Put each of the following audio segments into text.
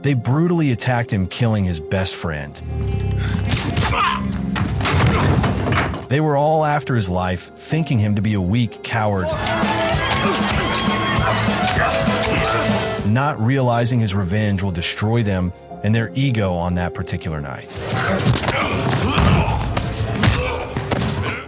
They brutally attacked him, killing his best friend. They were all after his life, thinking him to be a weak coward, not realizing his revenge will destroy them and their ego on that particular night.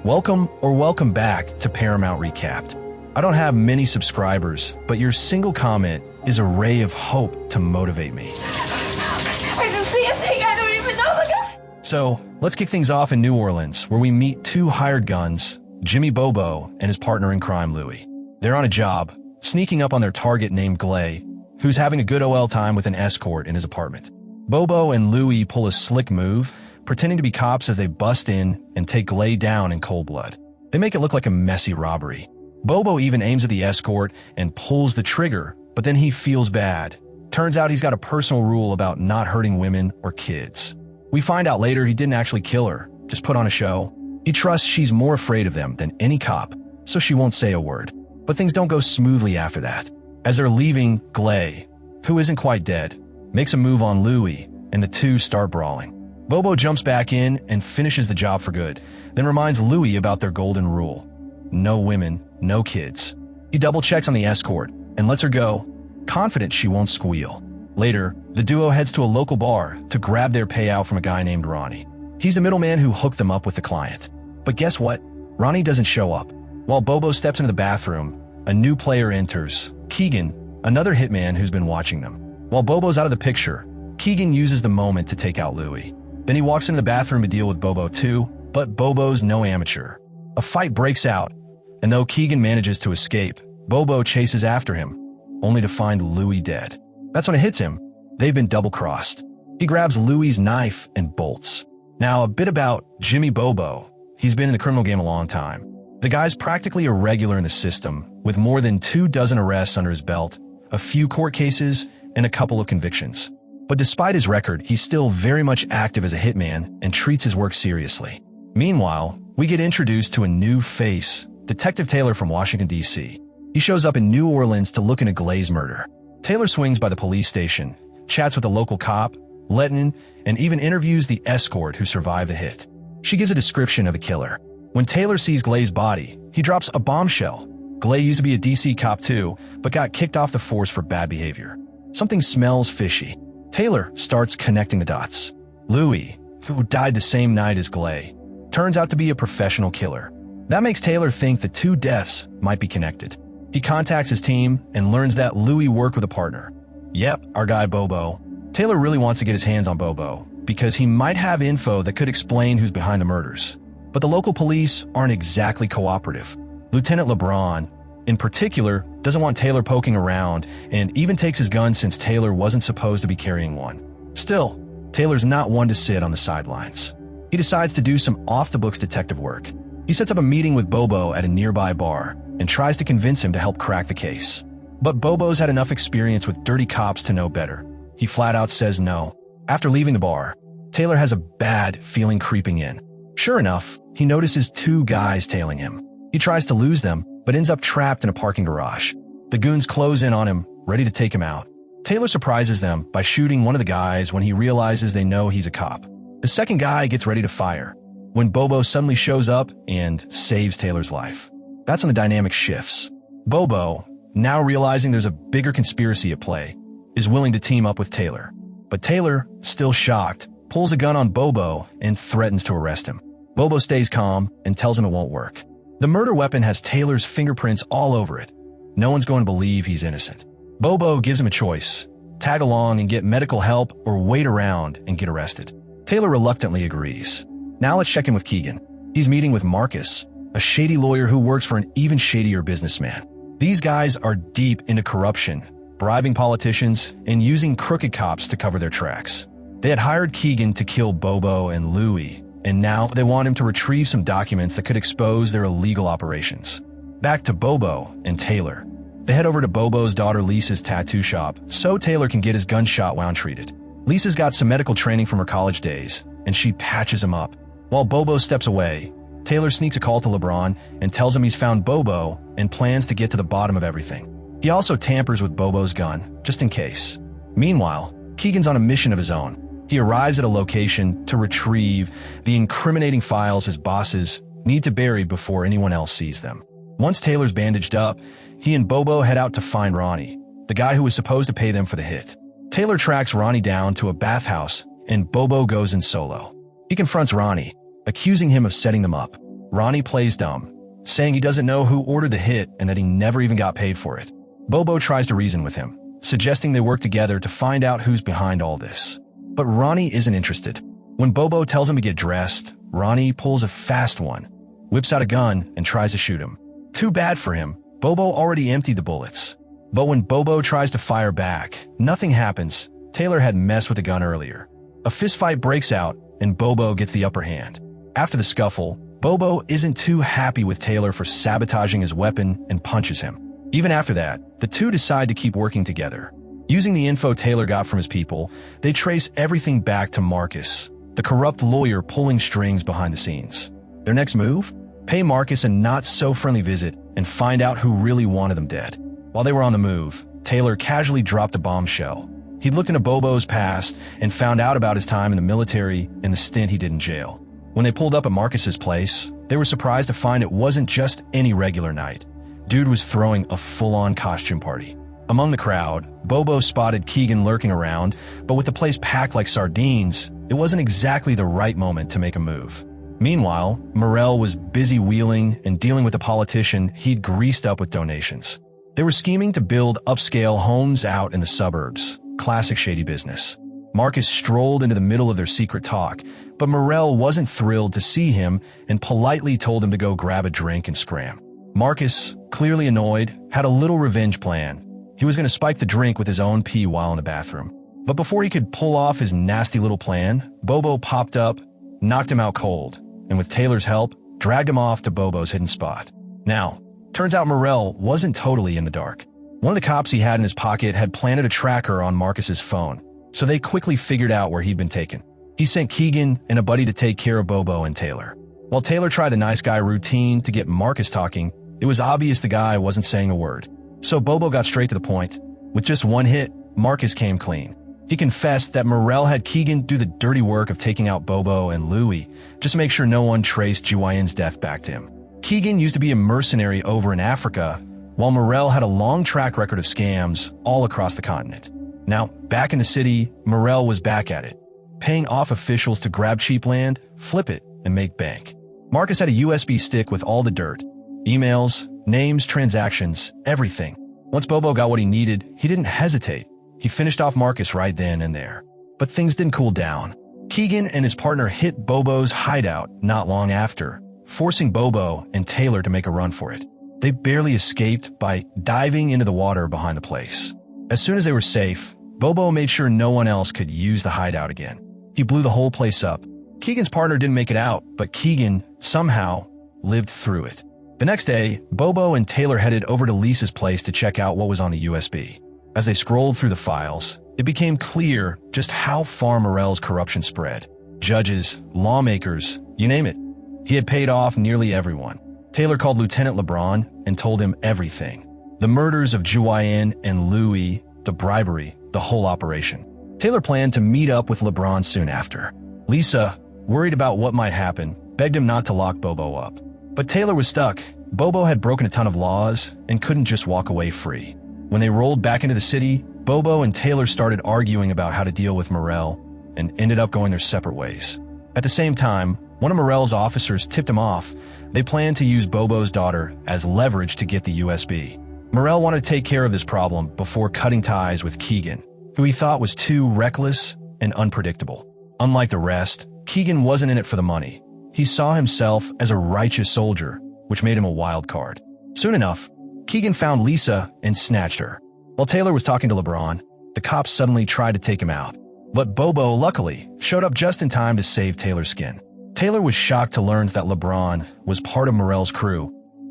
Welcome back to Paramount Recapped. I don't have many subscribers, but your single comment is a ray of hope to motivate me. I didn't see a thing, I don't even know the guy! So, let's kick things off in New Orleans, where we meet two hired guns, Jimmy Bobo and his partner in crime, Louie. They're on a job, sneaking up on their target named Glay, who's having a good OL time with an escort in his apartment. Bobo and Louie pull a slick move, pretending to be cops as they bust in and take Glay down in cold blood. They make it look like a messy robbery. Bobo even aims at the escort and pulls the trigger, but then he feels bad. Turns out he's got a personal rule about not hurting women or kids. We find out later he didn't actually kill her, just put on a show. He trusts she's more afraid of them than any cop, so she won't say a word. But things don't go smoothly after that. As they're leaving, Glay, who isn't quite dead, makes a move on Louie, and the two start brawling. Bobo jumps back in and finishes the job for good, then reminds Louie about their golden rule. No women, no kids. He double-checks on the escort and lets her go, confident she won't squeal. Later, the duo heads to a local bar to grab their payout from a guy named Ronnie. He's the middleman who hooked them up with the client. But guess what? Ronnie doesn't show up. While Bobo steps into the bathroom, a new player enters, Keegan, another hitman who's been watching them. While Bobo's out of the picture, Keegan uses the moment to take out Louie. Then he walks into the bathroom to deal with Bobo too, but Bobo's no amateur. A fight breaks out, and though Keegan manages to escape, Bobo chases after him, only to find Louie dead. That's when it hits him. They've been double-crossed. He grabs Louie's knife and bolts. Now, a bit about Jimmy Bobo. He's been in the criminal game a long time. The guy's practically a regular in the system, with more than 24 arrests under his belt, a few court cases, and a couple of convictions. But despite his record, he's still very much active as a hitman and treats his work seriously. Meanwhile, we get introduced to a new face, Detective Taylor from Washington, D.C. He shows up in New Orleans to look into Glay's murder. Taylor swings by the police station, chats with a local cop, Letton, and even interviews the escort who survived the hit. She gives a description of the killer. When Taylor sees Glay's body, he drops a bombshell. Glay used to be a DC cop too, but got kicked off the force for bad behavior. Something smells fishy. Taylor starts connecting the dots. Louie, who died the same night as Glay, turns out to be a professional killer. That makes Taylor think the two deaths might be connected. He contacts his team and learns that Louie worked with a partner. Yep, our guy Bobo. Taylor really wants to get his hands on Bobo because he might have info that could explain who's behind the murders. But the local police aren't exactly cooperative. Lieutenant LeBron, in particular, doesn't want Taylor poking around and even takes his gun since Taylor wasn't supposed to be carrying one. Still, Taylor's not one to sit on the sidelines. He decides to do some off-the-books detective work. He sets up a meeting with Bobo at a nearby bar and tries to convince him to help crack the case. But Bobo's had enough experience with dirty cops to know better. He flat out says no. After leaving the bar, Taylor has a bad feeling creeping in. Sure enough, he notices two guys tailing him. He tries to lose them, but ends up trapped in a parking garage. The goons close in on him, ready to take him out. Taylor surprises them by shooting one of the guys when he realizes they know he's a cop. The second guy gets ready to fire, when Bobo suddenly shows up and saves Taylor's life. That's when the dynamic shifts. Bobo, now realizing there's a bigger conspiracy at play, is willing to team up with Taylor. But Taylor, still shocked, pulls a gun on Bobo and threatens to arrest him. Bobo stays calm and tells him it won't work. The murder weapon has Taylor's fingerprints all over it. No one's going to believe he's innocent. Bobo gives him a choice: tag along and get medical help or wait around and get arrested. Taylor reluctantly agrees. Now let's check in with Keegan. He's meeting with Marcus, a shady lawyer who works for an even shadier businessman. These guys are deep into corruption, bribing politicians, and using crooked cops to cover their tracks. They had hired Keegan to kill Bobo and Louie, and now they want him to retrieve some documents that could expose their illegal operations. Back to Bobo and Taylor. They head over to Bobo's daughter Lisa's tattoo shop so Taylor can get his gunshot wound treated. Lisa's got some medical training from her college days, and she patches him up. While Bobo steps away, Taylor sneaks a call to LeBron and tells him he's found Bobo and plans to get to the bottom of everything. He also tampers with Bobo's gun, just in case. Meanwhile, Keegan's on a mission of his own. He arrives at a location to retrieve the incriminating files his bosses need to bury before anyone else sees them. Once Taylor's bandaged up, he and Bobo head out to find Ronnie, the guy who was supposed to pay them for the hit. Taylor tracks Ronnie down to a bathhouse, and Bobo goes in solo. He confronts Ronnie, accusing him of setting them up. Ronnie plays dumb, saying he doesn't know who ordered the hit and that he never even got paid for it. Bobo tries to reason with him, suggesting they work together to find out who's behind all this. But Ronnie isn't interested. When Bobo tells him to get dressed, Ronnie pulls a fast one, whips out a gun, and tries to shoot him. Too bad for him, Bobo already emptied the bullets. But when Bobo tries to fire back, nothing happens. Taylor had messed with the gun earlier. A fistfight breaks out, and Bobo gets the upper hand. After the scuffle, Bobo isn't too happy with Taylor for sabotaging his weapon and punches him. Even after that, the two decide to keep working together. Using the info Taylor got from his people, they trace everything back to Marcus, the corrupt lawyer pulling strings behind the scenes. Their next move? Pay Marcus a not-so-friendly visit and find out who really wanted them dead. While they were on the move, Taylor casually dropped a bombshell. He'd looked into Bobo's past and found out about his time in the military and the stint he did in jail. When they pulled up at Marcus's place, they were surprised to find it wasn't just any regular night. Dude was throwing a full-on costume party. Among the crowd, Bobo spotted Keegan lurking around, but with the place packed like sardines, it wasn't exactly the right moment to make a move. Meanwhile, Morel was busy wheeling and dealing with a politician he'd greased up with donations. They were scheming to build upscale homes out in the suburbs. Classic shady business. Marcus strolled into the middle of their secret talk, but Morel wasn't thrilled to see him and politely told him to go grab a drink and scram. Marcus, clearly annoyed, had a little revenge plan. He was going to spike the drink with his own pee while in the bathroom. But before he could pull off his nasty little plan, Bobo popped up, knocked him out cold, and with Taylor's help, dragged him off to Bobo's hidden spot. Now, turns out Morel wasn't totally in the dark. One of the cops he had in his pocket had planted a tracker on Marcus's phone, so they quickly figured out where he'd been taken. He sent Keegan and a buddy to take care of Bobo and Taylor. While Taylor tried the nice guy routine to get Marcus talking, it was obvious the guy wasn't saying a word. So Bobo got straight to the point. With just one hit, Marcus came clean. He confessed that Morel had Keegan do the dirty work of taking out Bobo and Louie, just to make sure no one traced Juwayen's death back to him. Keegan used to be a mercenary over in Africa, while Morel had a long track record of scams all across the continent. Now, back in the city, Morel was back at it, paying off officials to grab cheap land, flip it, and make bank. Marcus had a USB stick with all the dirt. Emails, names, transactions, everything. Once Bobo got what he needed, he didn't hesitate. He finished off Marcus right then and there. But things didn't cool down. Keegan and his partner hit Bobo's hideout not long after, forcing Bobo and Taylor to make a run for it. They barely escaped by diving into the water behind the place. As soon as they were safe, Bobo made sure no one else could use the hideout again. He blew the whole place up. Keegan's partner didn't make it out, but Keegan, somehow, lived through it. The next day, Bobo and Taylor headed over to Lisa's place to check out what was on the USB. As they scrolled through the files, it became clear just how far Morel's corruption spread. Judges, lawmakers, you name it. He had paid off nearly everyone. Taylor called Lieutenant LeBron and told him everything. The murders of Juwayen and Louie, the bribery, the whole operation. Taylor planned to meet up with LeBron soon after. Lisa, worried about what might happen, begged him not to lock Bobo up. But Taylor was stuck. Bobo had broken a ton of laws and couldn't just walk away free. When they rolled back into the city, Bobo and Taylor started arguing about how to deal with Morel and ended up going their separate ways. At the same time, one of Morel's officers tipped him off. They planned to use Bobo's daughter as leverage to get the USB. Morel wanted to take care of this problem before cutting ties with Keegan, who he thought was too reckless and unpredictable. Unlike the rest, Keegan wasn't in it for the money. He saw himself as a righteous soldier, which made him a wild card. Soon enough, Keegan found Lisa and snatched her. While Taylor was talking to LeBron, the cops suddenly tried to take him out. But Bobo, luckily, showed up just in time to save Taylor's skin. Taylor was shocked to learn that LeBron was part of Morel's crew,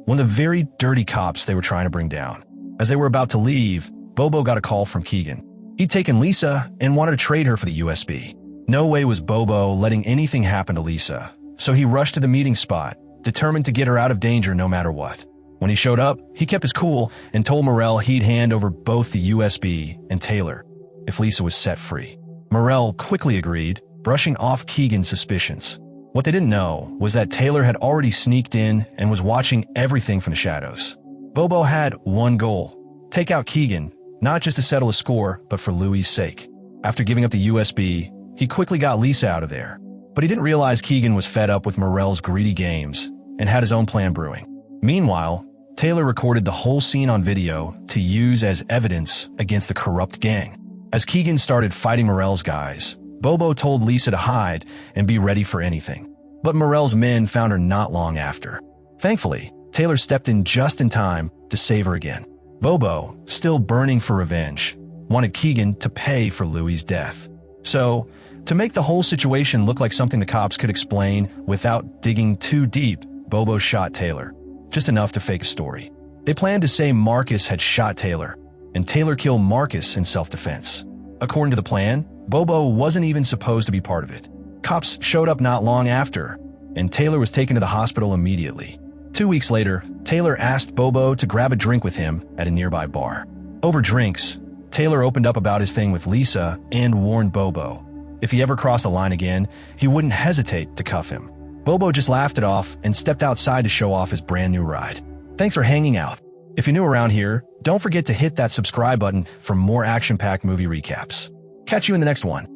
one of the very dirty cops they were trying to bring down. As they were about to leave, Bobo got a call from Keegan. He'd taken Lisa and wanted to trade her for the USB. No way was Bobo letting anything happen to Lisa, so he rushed to the meeting spot, determined to get her out of danger no matter what. When he showed up, he kept his cool and told Morel he'd hand over both the USB and Taylor if Lisa was set free. Morrell quickly agreed, brushing off Keegan's suspicions. What they didn't know was that Taylor had already sneaked in and was watching everything from the shadows. Bobo had one goal: take out Keegan, not just to settle a score, but for Louie's sake. After giving up the USB, he quickly got Lisa out of there. But he didn't realize Keegan was fed up with Morrell's greedy games and had his own plan brewing. Meanwhile, Taylor recorded the whole scene on video to use as evidence against the corrupt gang. As Keegan started fighting Morrell's guys, Bobo told Lisa to hide and be ready for anything. But Morrell's men found her not long after. Thankfully, Taylor stepped in just in time to save her again. Bobo, still burning for revenge, wanted Keegan to pay for Louie's death. So, to make the whole situation look like something the cops could explain without digging too deep, Bobo shot Taylor, just enough to fake a story. They planned to say Marcus had shot Taylor, and Taylor killed Marcus in self-defense. According to the plan, Bobo wasn't even supposed to be part of it. Cops showed up not long after, and Taylor was taken to the hospital immediately. 2 weeks later, Taylor asked Bobo to grab a drink with him at a nearby bar. Over drinks, Taylor opened up about his thing with Lisa and warned Bobo if he ever crossed the line again, he wouldn't hesitate to cuff him. Bobo just laughed it off and stepped outside to show off his brand new ride. Thanks for hanging out. If you're new around here, don't forget to hit that subscribe button for more action-packed movie recaps. Catch you in the next one.